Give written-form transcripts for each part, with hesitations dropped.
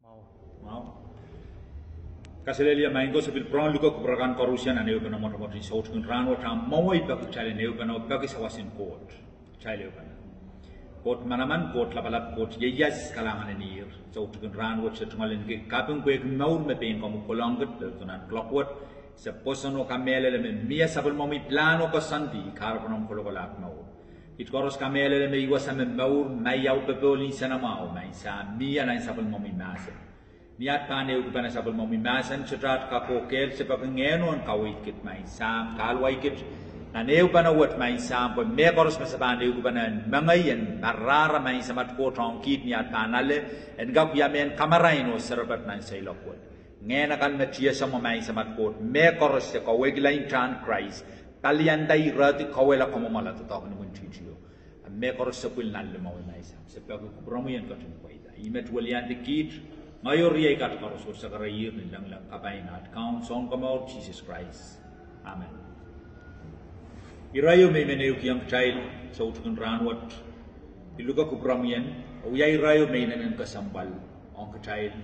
Mau. Kaselelia maingo sebil pron luka kubrakan korusian ane upana motor di saut kun rano tam mau ipa kuchale ne upana bagi sawasin court. Chale upana. Court manaman court labalap court yeyas kalangan nir saut kun rano setungalen ke kapung kuek naur me pen kamu kolonget tunan clockwork se posono kamele le mia sabel momi plano kosanti karbonom kolokolak naur. It koros kamele le me iwasa me maur mai au pepoli sana mau mai sa mia na sabel momi masa. Niat pane ukupana sabel momi masan cetrat kapokel sebab ngenon kawit kit mai sam kalwai kit na neu pana wat mai sam po me koros masabane ukupana mangayen barara mai samat ko tong kit niat panale en gap yamen kamaraino serabat nan sailokot ngena kan metia sama mai samat ko me koros se ko weglain tan Christ kalian dai rati kawela komomala to tak mun titio me koros sepul nan le mau mai sam sebab ko promoyen ko tin koida imet walian dikit Mayor ria kat karos sakara yir ni lang kapain at count song about Jesus Christ. Amen. Irayo may meneu kiyang child sa utukang ranwat. Iluga ko pramiyan. Uyay irayo may nanan kasambal ang child.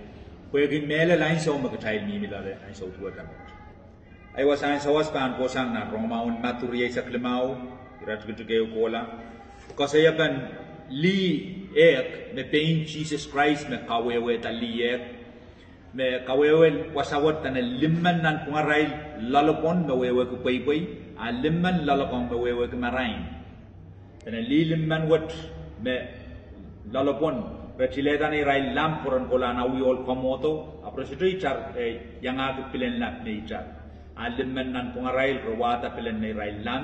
Pwagin mele lain sa umaga child ni milare ay sa utuwa dapat. Ay wasan sa waspan ko sang na romaun maturiyay sa klimaw. Irat gitugayo kola. Kasayakan li ek me pain Jesus Christ me kawewe tali ek me kawewe wasawat tan limman nan pungarai lalopon me wewe ku poi a limman lalopon me wewe ku marain tan li limman wat me lalopon retile tan rai lampuran kolana wiol komoto aprositri char yang aku pilen lap ne char a limman nan pungarai rawata pilen ne rai lam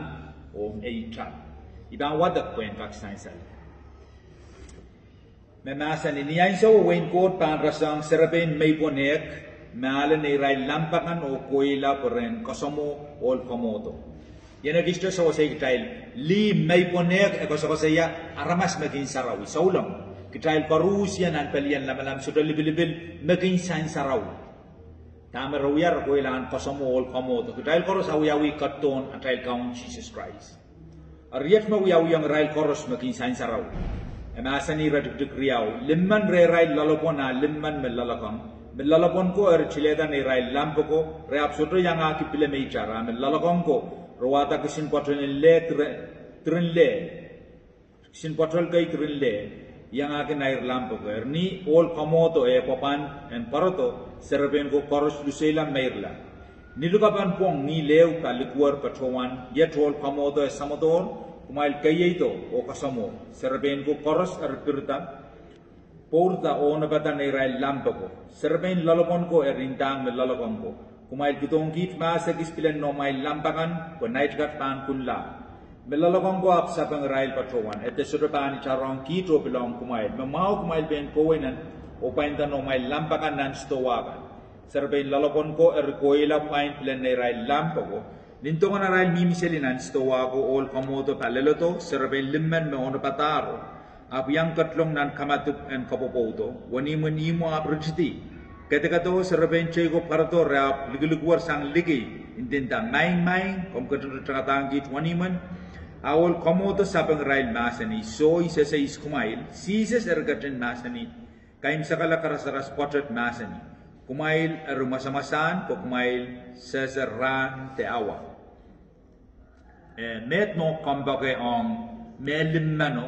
o e char ibang wadak kwen kak saisal Memasan ini yang so wain kot pan rasang serapen may ponek malan ni rai lampakan o koila peren kosomo ol komodo. Yan nagisto sa wasay kitail li may ponek eko sa wasaya aramas maging sarawi saulam kitail parusian an palian lamalam sudah libil maging sain saraw. Tama rawiyar koilaan kosomo ol komodo kitail koros awiyawi katon atail kaun Jesus Christ. Ariyat mawiyawi ang rai koros maging sain saraw. Emasani raduk riau limman rai lalopona limman melalakon ko erchileda ni rai lampoko re absurdo yang aki pile meicara melalakon ko rawata kisin patron le trinle kisin patron kai trinle yang aki nair lampoko erni ol komoto papan en paroto serben ko koros lusela meirla nilukapan pong ni leu kalikuar patrowan yet ol komoto samodon Kumail kaya ito o kasamo serben ko koros arpirta porta o nabatan ay rai lampako serben lalapon ko erintang melalapon ko kumail kitong kit masagis pilan no may lampakan ko night kat pan kunla melalapon ko apsa pang rai patrowan ete surapan charong kito pilong kumail mamau kumail ben ko wenan o painta no may lampakan nan stowakan serben lalapon ko erkoila pain pilan ay rai lampako Ninto ko na rai mimiselinan stowa ko ol komodo paleloto serben limman me ono pataro apyang katlong nan kamatup en kapopoto wani mo aprojiti ketika to serben chay ko parato rap ligulukwar sang ligi intenta maing kom katun tratang git wani man awol komodo sapang rai masani so isa sa iskumail sises ergaten masani kaim sakala karasaras potret masani kumail rumasa-masaan ko kumail seseran te awa met no kambage on melimmano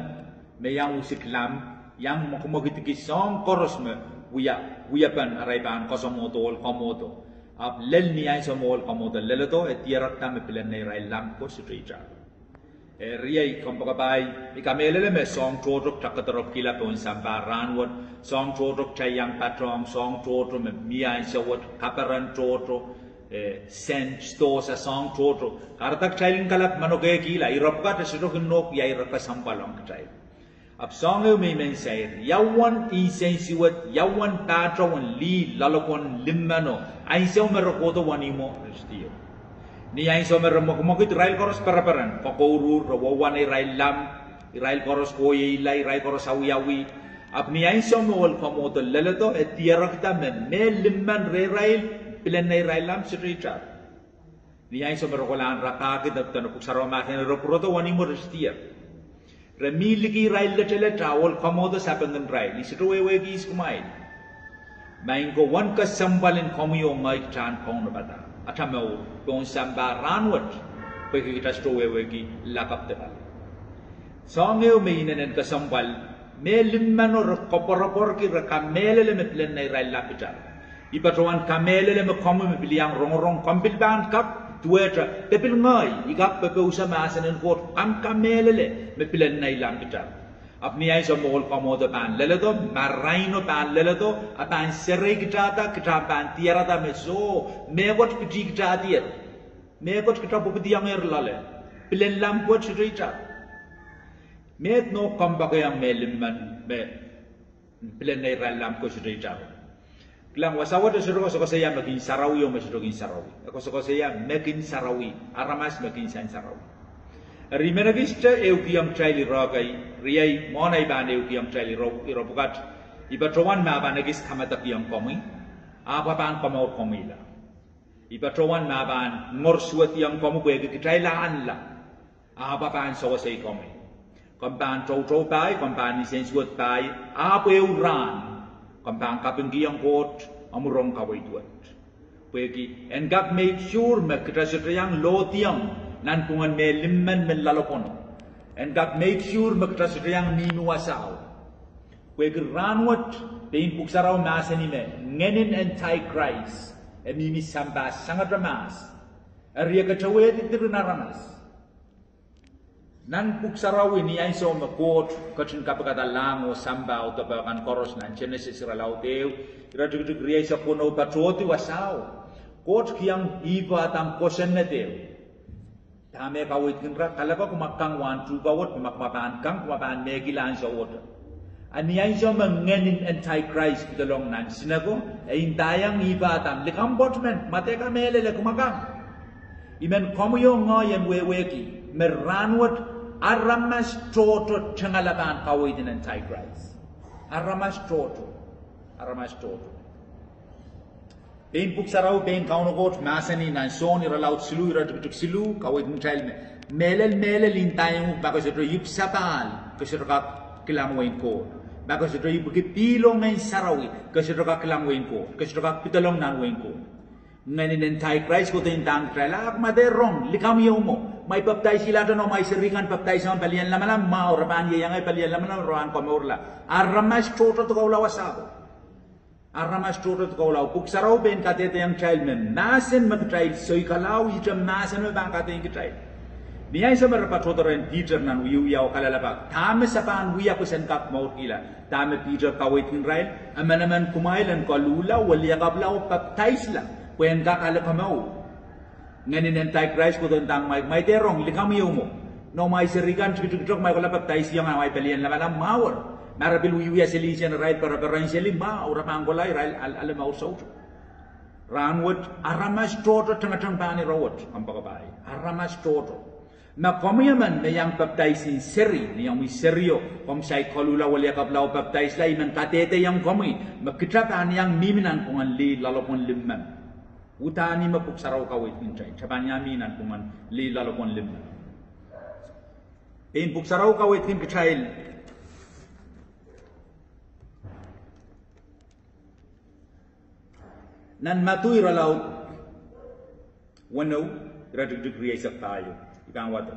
me yang usiklam yang makumagitiki song koros me uya pan araiban kosomoto ol komoto ap lel ni ay somol komoto leleto etiarak tam pilen nei rai lam ko sutrija riai kambagabay ikamelele me song todrok takatorok kila pon sambaran wot song todrok chayang patrong song todrok me miay sawot kaparan todrok sent sto sa song toto kartak chailin kalap manoke kila iropa te sudo kinok ya iropa sampalong chail ab song me mensay yawan insensiwat yawan patron li lalokon limmano ay so merokoto wanimo restio ni ay so meromokit rail koros paraparan pakoru rawawan ay rail lam rail koros koye ilay rail koros awiyawi ab ni ay so mol komoto leleto etiarak ta me limman rail Pilen na irailam si Richard. Niya so merokolaan rakakit at tanupok sa romakin roproto wani mo restia. Remili ki rail le tele tawol komodo sa pengen rail. Isito wewe gis kumain. main ko wan ka sambalin komiyo ngai chan KAUNOPADA atamau don samba ranwat pe kita stowe gi lakap tebal songeu meinen ka sambal melimano koporapor ki kamele me plen nei rai lapita ipatwan kamele me komu me biliang rong kombil ban kap tueta pepil ngai igap pepe usama asanen kot am kamele me plen nei lapita अपनी आई सब मोल कमोद पान ले तो माराइनो पान ले तो अपान सेरे किटाता किटा पान तियारा ता में सो मेगोट किटी किटा दिए मेगोट किटा बुपति यांगर लाले पिलेन लाम्पोट चिटा मेत नो कम बके yang melimman me Pilerne nei ral lampo चिटा Kilang wasawat suruh kau saya makin sarawi o masih makin sarawi aku saya makin sarawi aramas makin sarawi Rimenagista eukiam traili ragai riai monai ban eukiam traili irobukat ibatrowan ma banagis kamata kiam komi apa ban komor komila ibatrowan ma ban ngorsuat yang komu kue kitraila anla apa ban sawasai komi komban trou pai komban sensuat pai apa euran komban kapingi yang kot amurong kawai tuat kue engkap make sure makita yang lotiam nan pungan melimman men lalopono and God make sure magtrasriyang minuasaw kwe granwat bein puksaraw masani me ngenin anti-Christ emimi samba sangadramas ariya kachawet itirunaramas nan puksaraw ini ay so makot kachin kapagata lango samba o tabakan koros nan Genesis ralauteu iradugdug riyay sa puno patroti wasaw kot kiyang iba tam kosen na teu Tame kawit kinra kalaba kumakang wan tu kawat kumakmapan kang kumapan megilan sa water. Aniyan siya mangenin anti-Christ kitalong nan sinago ay intayang iba tam likam botman mateka melele kumakang. Imen komuyo ngayon weweki meranwat aramas toto changalaban kawit in anti-Christ. Aramas toto. Bein puksaraw bein kaunogot masani nan son iralaut silu iraduk silu kawit mtrail me melel intayang bako sa yip sapal kasi kak kilamwain ko bako sa yip pilong ngayon sarawi kasi kak kilamwain ko kasi kak pitalong nanwain ko ngayon anti-Christ ko tayo tang trail maderong likam yaw mo may baptay sila doon o may seringan baptay sa palian laman maurapan yang ay palian laman roan komorla aramas toto to kaulawas ako Aramas turut kau lau puksarau ben katete yang child men nasen mak child soi kalau ijam nasen me bang kate yang child niai sama rapat hotoren teacher nan wiu yau kalalapa tame sapan wiya pesen kap mau kila tame teacher kawit rail aman kumailan kalula wali yakablau baptize la kuen ka kalapa mau nganin anti-Christ ko tentang mai terong likam mo no mai serigan cucuk mai kala baptize yang mai pelian la mawar Marabil wiya selisian right para seli ma ora pangolai rai al mau saut ranwat aramas toto tang bani rawat ampakabai aramas toto na komiaman na yang baptizing seri yang mi serio kom sai kolula wali kablau baptize lai man katete yang komi makitrapan yang miminan kungan li lalopon limman utani mapuksaraw kawit mintai cabanya minan kungan li lalopon limman in puksaraw kawit kim kitrail nan matui ralaut wano radugdug riyay sa tayo ikang wato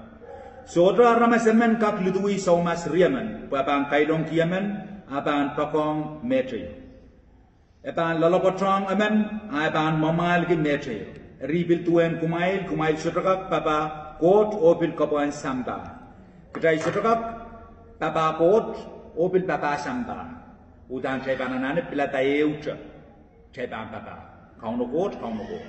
sodra ramasemen kak ludui saumas riyaman papang kailong kiyaman apan pakong metri epan lalopotrong aman apan mamal ki metri ribil tuen kumail sotrakak papa kot opil kapuan samba kitay sotrakak papa kot opil papa samba udan chay panananip pilatay ucha chay papa KAUNOPADA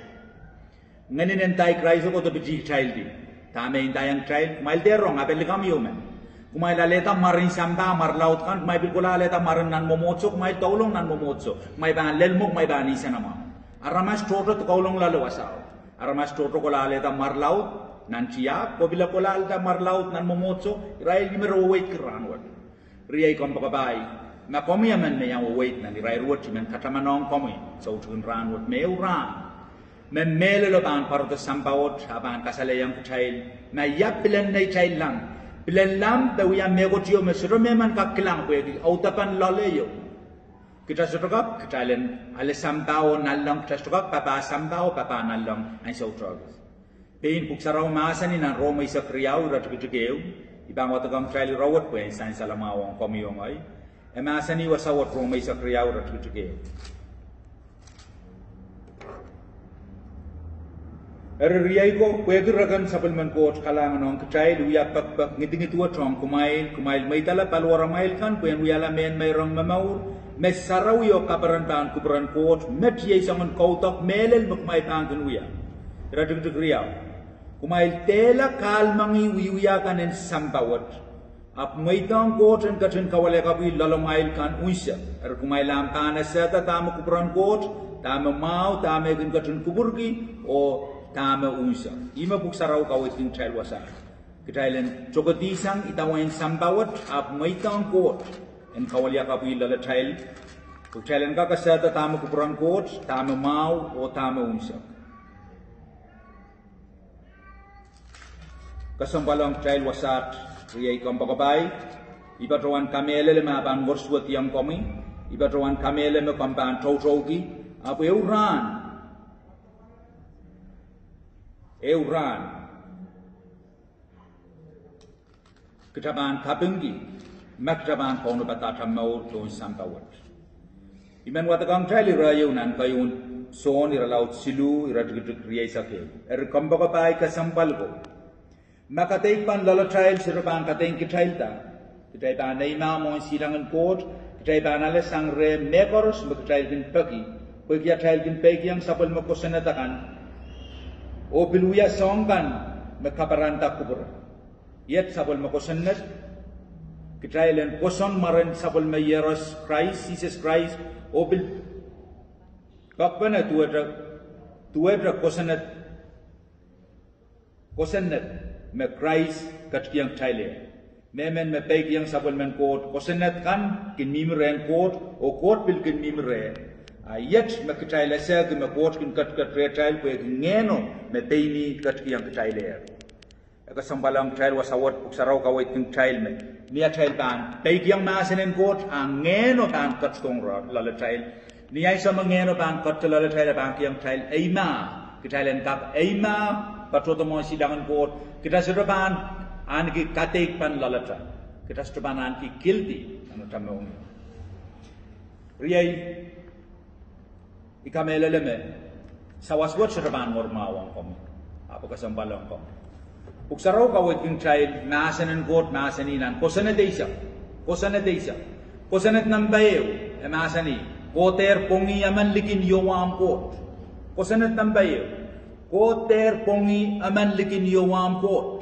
nganin anti-Christ ko to biji child di tame intayang child kumail derong apel kam yumen kumail aleta marin samba marlaut kan kumail bilkula aleta marin nan momotso kumail tolong nan momotso may ban lelmok may ban isa nama aramas toto to kaulong lalo asaw aramas toto ko aleta marlaut nan siya ko bila ko aleta marlaut nan momotso Israel gimero wait kiranwat riyay kom pakabay na komi aman me yang wait na ni rai ruot men katamanong komi so tun ran wot me uran men mele lo ban parto sampawot aban kasale yang child na yap pilen nei child lang pilen lam da wiya me gotio me suro me man kaklang ko di autapan laleyo kita sotokap kita len ale sambao nalong kita sotokap papa sambao papa nalong ang sotokap pain puksarau masani na Roma isa kriau rat kutugeu ibang watagam trali rawat puen san salamawang komiyong ay masani wasawat Roma isa kriau rat kutugeu Riyai ko pwede ragan supplement coach kalangan ng kacay luya pak ngiting ituwa trong kumail may tala palwara mail kan pwen wiyala men may rong mamaur mes saraw yo kabaran pan kubaran coach met yay sangon kautok melel makmay pan kan wiya radug riyaw kumail tela kalmangi wiya kanen sambawat ap may tang coach en kachin kawale kapi lalomail kan unsya kumail lampana seta tama kubaran coach tama mau tama gin kachin kuburgi o tama unsa ima buksaraw kawit ng child wasa kitailen chokotisang itawain sambawat ap maitang court en kawalya kapi lala child kitailen ka kasata tama kuprang court tama mau o tama unsa kasampalang child wasat riyay kampakabay ibatrawan kamele le maban gorswat yang komi ibatrawan kamele me kampan tawtawgi ap Euran ketaban kapenggi maktaban KAUNOPADA tamau don sampawat iman watakang tali rayunan kayun son iralaut silu iradguduk riyay sake kambaga pai kasampal ko makatay pan lalatrail sirabang kateng kitail ta kitay pa naima mo silangan court kitay pa nalasang re mekors magtrail kin pagi pagya trail kin pagi yang sapal makosanatakan o piluya songkan mekaparanta kubur yet sabol makosannat kitailen koson maran sabol mayeros Christ Jesus Christ o pil kapana tuwedra kosannat me Christ katkiyang taile memen me pegiyang sabol men court kosannat kan kin mimren court o court pil kin mimre yet makitaila sag me court kin kat retrail ko ngeno me peini kat yang kitaile ka sambalang trial wasawat uksaraw kawait kin trial me niya trial ban pei yang masenen court ang ngeno ban kat stong lala trial niya sa ngeno ban kat lala trial ban yang trial eima kitailen kap eima patroto mo sidangan court kita sudaban an ki katek pan lala trial kita sudaban an ki guilty ano tamong riyay ikameleleme sawaswat siraban mormawang kom apa kasambalang kom uksaraw kawit king child masanen got masaninan kosana deisa kosanat nambayo masani koter pongi aman likin yowam kot kosanat nambayo koter pongi aman likin yowam kot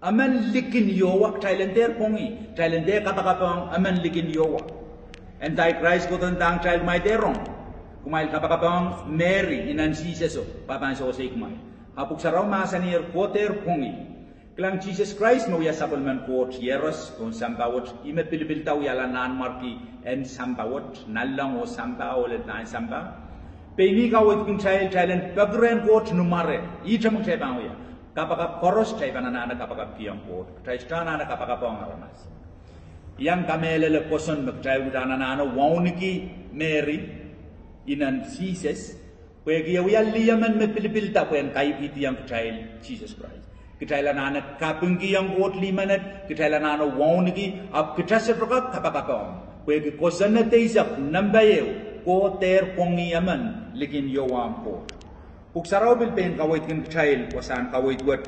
aman likin yowa thailander pongi thailander katakapang aman likin yowa antichrist ko tentang child may terong kumail kapakapang Mary inan Jesus papan so say kumail apuk saraw masanir koter pongi klang Jesus Christ no ya sapulman kot yeros kon sambawot imet pilipil taw yala nan marki en sambawot nalang o sambaw le nan samba peni kawit kin child bagren kot numare itam tebang ya kapakap koros tay banana kapakap kiyang kot taistana na kapakapang aramas yang kamelele koson magtay udanana wauniki Mary inan Jesus pwegi yali yaman me pilipil ta pwen kai iti yang child Jesus Christ kitaila nana kapungki yang got limanat kitaila nana waunigi ab kitase prokap kapakapong pwegi kosanna teisak nambayew ko ter pongi yaman likin yowam ko puksaraw bil pen kawait kin child wasan kawait wat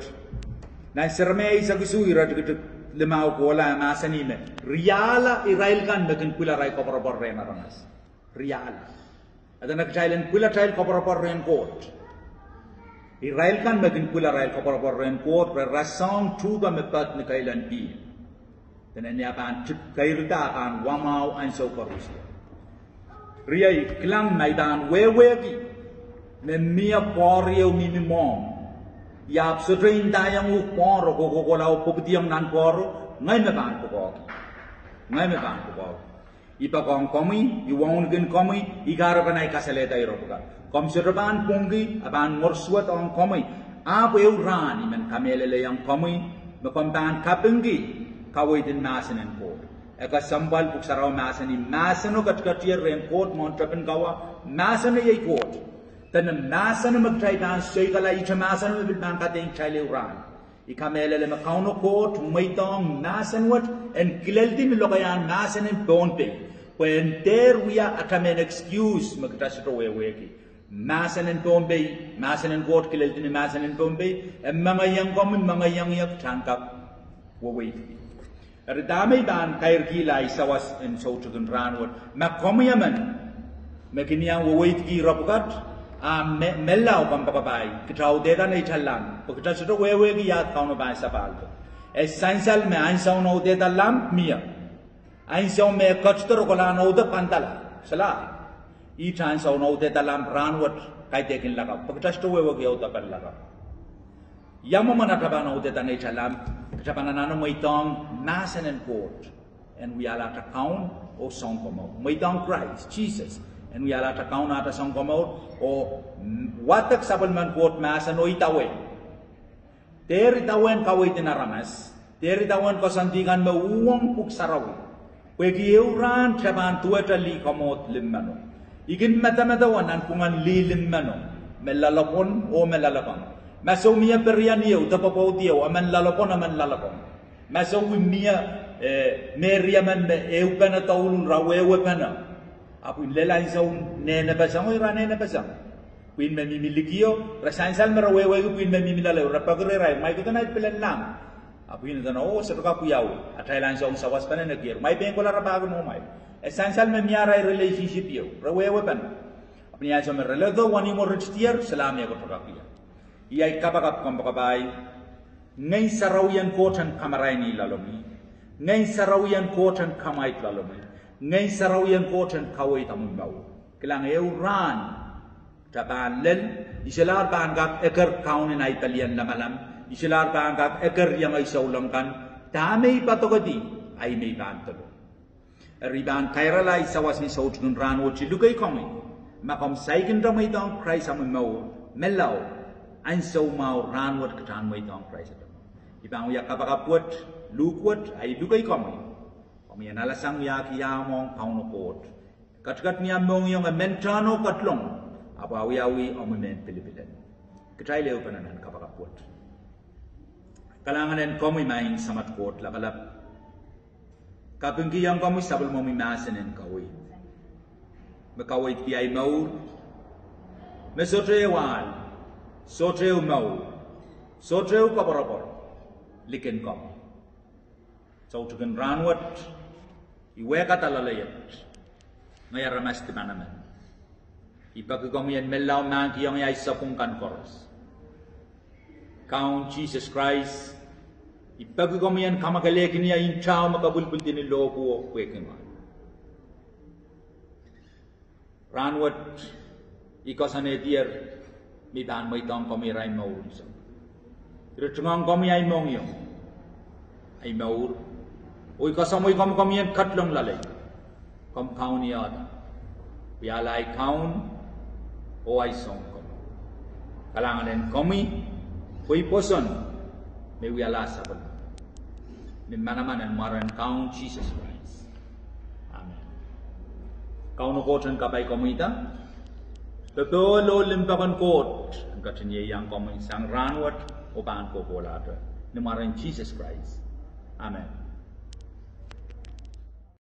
na serme isa gisui rad lemaw ko la masani me riala irail kan bakin pula rai ko porobor re maranas riala ada nak child pula child ko porobor ren court irail kan bakin pula rai ko porobor ren court rasang tuga me pat ni kailan pi tenen ya pan kairta kan wamau an so korus riai klang maidan wewegi me mia porio minimum yap sutrin dayang u poro ko lau poputiang nan poro ngai me ban ko ipakong komi iwon gen komi igaro kanai kasaleta iroka kom serban pungi aban morsuat on komi apo eurani men kamelele yang komi me kompan kapengi kawaitin masanen ko eka sambal puk sarau masani masano kat katir ren court montrapen kawa masano ye court tan masano magtrai ban sei kala ita masano bil ban kating chaile uran ikamele le makauno court maitong masan wat and kilelti milokayan masan and bonpe when there we are atamen excuse magtasro weki masan and bonpe masan and court kilelti ni masan and bonpe and mga yang common mga yang yak tangkap wo wait Erdame ban kair gila isawas en sautugun ranwat makomiaman makiniang wo wait ki robukat melau pampapabai kitau deda nei thalang pokita sudo wewe gi yat kauno bai sapal essential me ainsau no deda lam mia ainsau me kachtor kola no da pantala sala I ainsau no deda lam ranwat kai tekin laga pokita sudo wewe gi auta par laga yamo mana tabana no deda nei thalam kitapana nano maitong masan and court and we are at account o song komo maitong Christ Jesus and we are at account at song komo o watak sabelman court masan o itawe ter itawen kawai tinaramas ter itawen kosantigan mauwang puk sarawi wegi euran traban tueta li komot limmano igin mata-matawan an pungan li limmano melalapon o melalapon Masuk mia perian dia, utapapau dia, aman lalapon. Masuk mia meria man eupana taulun rawewe pana. Apun lelain saun nena basang, oi nena basang. Kuin memimilikio, rasansal merawewe kuin memimilale, rapagre rai, mai kita naik Pilen lam. Apun itu oh seruka kuyau, atailan saun sawas pana negir, mai bengkola rapagun mo mai. Esansal memiara relationship yo, rawewe pana. Apun ya sama relado wani mo retier, selam ya kotokakia. Iai kabagap kambakabai ngai sarawian kotan kamaraini lalomi ngai sarawian kotan kamait lalomi ngai sarawian kotan kawai tamumbau kelang euran taban lel isilar bangak eker kaun in Italian lamalam isilar bangak eker yang ai saulangkan tamei patogadi ai mei bantalo riban kairala isawas ni sautun rano chilugai komi makom saikin ramai tong Christ amau melau Ainsau mau ranwat ketan maitong Christ. Ibang uyak kapakaput, lukwat, ay lugay kami. Kami nalasang yak yamong KAUNOPADA. Katkat niya mong yung mentano katlong. Apawi-awi ang men Pilen. Katay leo pananan kapakaput. Kalanganan kami maing samat kot lakalap. Kapingki yang kami sabal mo mimasanin kawit. Makawit piyay maur. Mesotrewan. Sotreu mau, sotreu kabarabor, liken kom. Sautukan ranwat, iwe katalayat, ngaya ramas di mana man. Ipagkagamian melau man kiyong yay sapungkan koros. Count Jesus Christ, ipagkagamian kamakalekin niya yung chao makabulbul din yung loko o kwekin man. Ranwat, ikasan edier, mi ban mai tong komi rai maur so retungong komi ai mong yo ai maur oi ka samoi komi en katlong lalai kom kaun ya we are like kaun o ai song kom kalangan en komi oi poson me we are la sabon ni mana-mana maran kaun Jesus Christ amen KAUNOPADA kapai komita Betul lo limpakan kot katanya yang kami sang ranwat oban ko bola tu. Namaran Jesus Christ. Amen.